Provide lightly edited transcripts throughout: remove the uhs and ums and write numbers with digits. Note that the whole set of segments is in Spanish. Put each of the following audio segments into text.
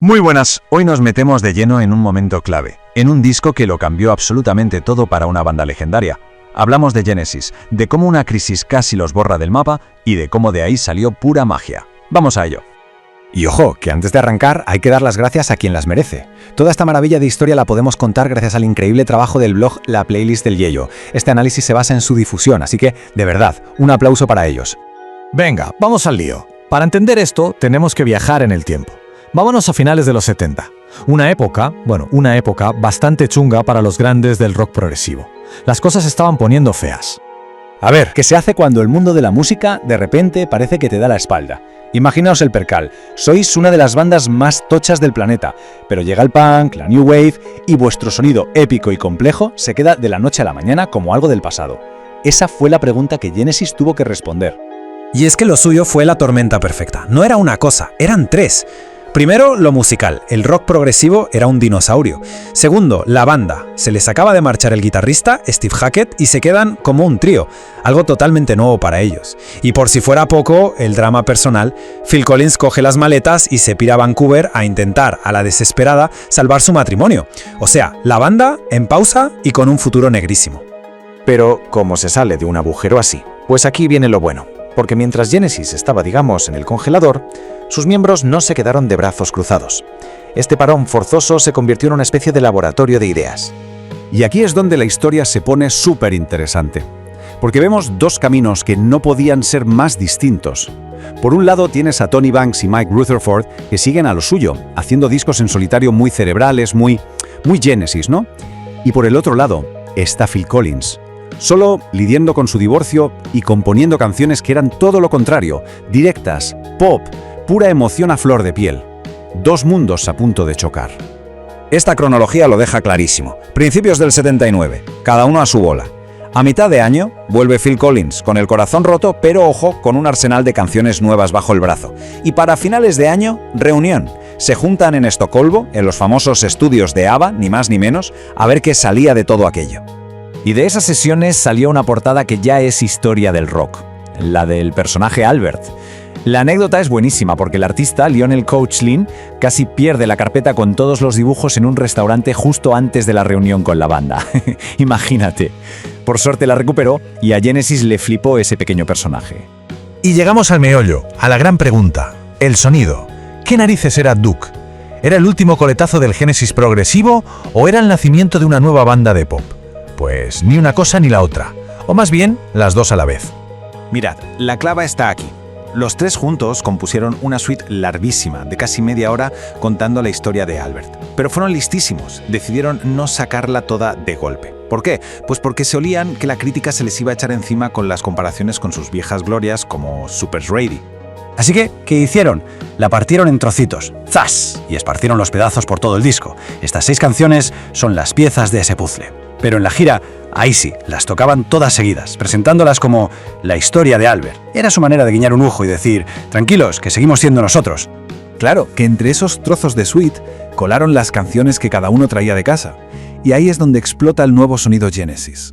Muy buenas, hoy nos metemos de lleno en un momento clave, en un disco que lo cambió absolutamente todo para una banda legendaria. Hablamos de Genesis, de cómo una crisis casi los borra del mapa y de cómo de ahí salió pura magia. Vamos a ello. Y ojo, que antes de arrancar hay que dar las gracias a quien las merece. Toda esta maravilla de historia la podemos contar gracias al increíble trabajo del blog La Playlist del Yello. Este análisis se basa en su difusión, así que, de verdad, un aplauso para ellos. Venga, vamos al lío. Para entender esto, tenemos que viajar en el tiempo. Vámonos a finales de los 70. Una época bastante chunga para los grandes del rock progresivo. Las cosas se estaban poniendo feas. A ver, ¿qué se hace cuando el mundo de la música de repente parece que te da la espalda? Imaginaos el percal. Sois una de las bandas más tochas del planeta, pero llega el punk, la new wave y vuestro sonido épico y complejo se queda de la noche a la mañana como algo del pasado. Esa fue la pregunta que Genesis tuvo que responder. Y es que lo suyo fue la tormenta perfecta. No era una cosa, eran tres. Primero, lo musical. El rock progresivo era un dinosaurio. Segundo, la banda. Se les acaba de marchar el guitarrista, Steve Hackett, y se quedan como un trío, algo totalmente nuevo para ellos. Y por si fuera poco, el drama personal, Phil Collins coge las maletas y se pira a Vancouver a intentar, a la desesperada, salvar su matrimonio. O sea, la banda en pausa y con un futuro negrísimo. Pero, ¿cómo se sale de un agujero así? Pues aquí viene lo bueno. Porque mientras Genesis estaba, digamos, en el congelador, sus miembros no se quedaron de brazos cruzados. Este parón forzoso se convirtió en una especie de laboratorio de ideas. Y aquí es donde la historia se pone súper interesante, porque vemos dos caminos que no podían ser más distintos. Por un lado tienes a Tony Banks y Mike Rutherford, que siguen a lo suyo, haciendo discos en solitario muy cerebrales, muy Genesis, ¿no? Y por el otro lado está Phil Collins, solo lidiando con su divorcio y componiendo canciones que eran todo lo contrario, directas, pop, pura emoción a flor de piel. Dos mundos a punto de chocar. Esta cronología lo deja clarísimo. Principios del 79, cada uno a su bola. A mitad de año vuelve Phil Collins, con el corazón roto, pero ojo, con un arsenal de canciones nuevas bajo el brazo. Y para finales de año, reunión. Se juntan en Estocolmo, en los famosos estudios de ABBA, ni más ni menos, a ver qué salía de todo aquello. Y de esas sesiones salió una portada que ya es historia del rock, la del personaje Albert. La anécdota es buenísima porque el artista, Lionel Coachlin, casi pierde la carpeta con todos los dibujos en un restaurante justo antes de la reunión con la banda. Imagínate. Por suerte la recuperó y a Genesis le flipó ese pequeño personaje. Y llegamos al meollo, a la gran pregunta, el sonido. ¿Qué narices era Duke? ¿Era el último coletazo del Genesis progresivo o era el nacimiento de una nueva banda de pop? Pues ni una cosa ni la otra, o más bien las dos a la vez. Mirad, la clava está aquí. Los tres juntos compusieron una suite larguísima, de casi media hora, contando la historia de Albert. Pero fueron listísimos, decidieron no sacarla toda de golpe. ¿Por qué? Pues porque se olían que la crítica se les iba a echar encima con las comparaciones con sus viejas glorias como Super Ready. Así que, ¿qué hicieron? La partieron en trocitos, ¡zas! Y esparcieron los pedazos por todo el disco. Estas 6 canciones son las piezas de ese puzzle. Pero en la gira, ahí sí, las tocaban todas seguidas, presentándolas como la historia de Albert. Era su manera de guiñar un ojo y decir, tranquilos, que seguimos siendo nosotros. Claro, que entre esos trozos de suite colaron las canciones que cada uno traía de casa. Y ahí es donde explota el nuevo sonido Genesis.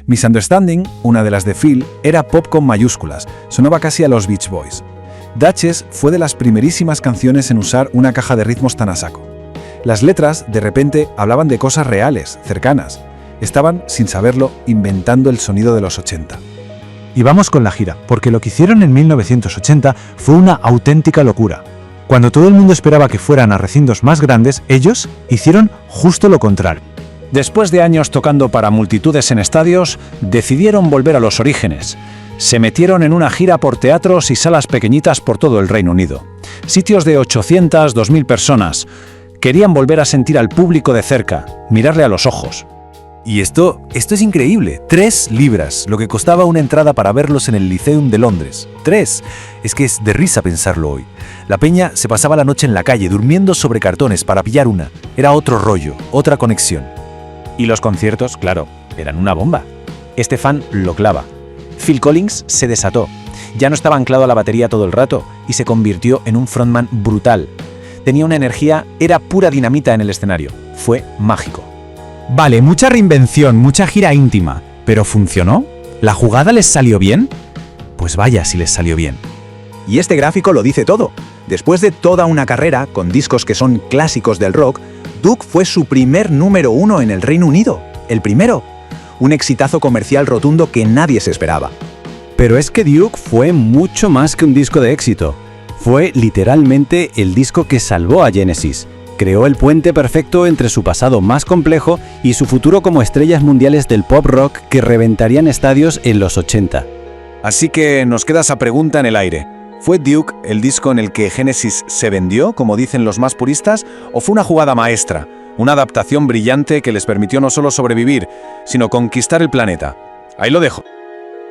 Misunderstanding, una de las de Phil, era pop con mayúsculas, sonaba casi a los Beach Boys. Duchess fue de las primerísimas canciones en usar una caja de ritmos tan a saco. Las letras, de repente, hablaban de cosas reales, cercanas. Estaban, sin saberlo, inventando el sonido de los 80. Y vamos con la gira, porque lo que hicieron en 1980 fue una auténtica locura. Cuando todo el mundo esperaba que fueran a recintos más grandes, ellos hicieron justo lo contrario. Después de años tocando para multitudes en estadios, decidieron volver a los orígenes. Se metieron en una gira por teatros y salas pequeñitas por todo el Reino Unido. Sitios de 800, 2000 personas. Querían volver a sentir al público de cerca, mirarle a los ojos. Y esto es increíble. 3 libras, lo que costaba una entrada para verlos en el Lyceum de Londres. 3. Es que es de risa pensarlo hoy. La peña se pasaba la noche en la calle, durmiendo sobre cartones para pillar una. Era otro rollo, otra conexión. Y los conciertos, claro, eran una bomba. Este fan lo clava. Phil Collins se desató. Ya no estaba anclado a la batería todo el rato y se convirtió en un frontman brutal. Tenía una energía, era pura dinamita en el escenario. Fue mágico. Vale, mucha reinvención, mucha gira íntima, ¿pero funcionó? ¿La jugada les salió bien? Pues vaya si les salió bien. Y este gráfico lo dice todo. Después de toda una carrera con discos que son clásicos del rock, Duke fue su primer número 1 en el Reino Unido. El primero. Un exitazo comercial rotundo que nadie se esperaba. Pero es que Duke fue mucho más que un disco de éxito. Fue literalmente el disco que salvó a Genesis. Creó el puente perfecto entre su pasado más complejo y su futuro como estrellas mundiales del pop rock que reventarían estadios en los 80. Así que nos queda esa pregunta en el aire. ¿Fue Duke el disco en el que Genesis se vendió, como dicen los más puristas, o fue una jugada maestra, una adaptación brillante que les permitió no solo sobrevivir, sino conquistar el planeta? Ahí lo dejo.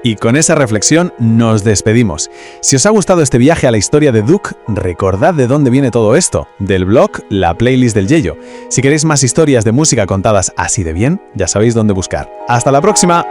Y con esa reflexión nos despedimos. Si os ha gustado este viaje a la historia de Duke, recordad de dónde viene todo esto, del blog La Playlist del Yello. Si queréis más historias de música contadas así de bien, ya sabéis dónde buscar. ¡Hasta la próxima!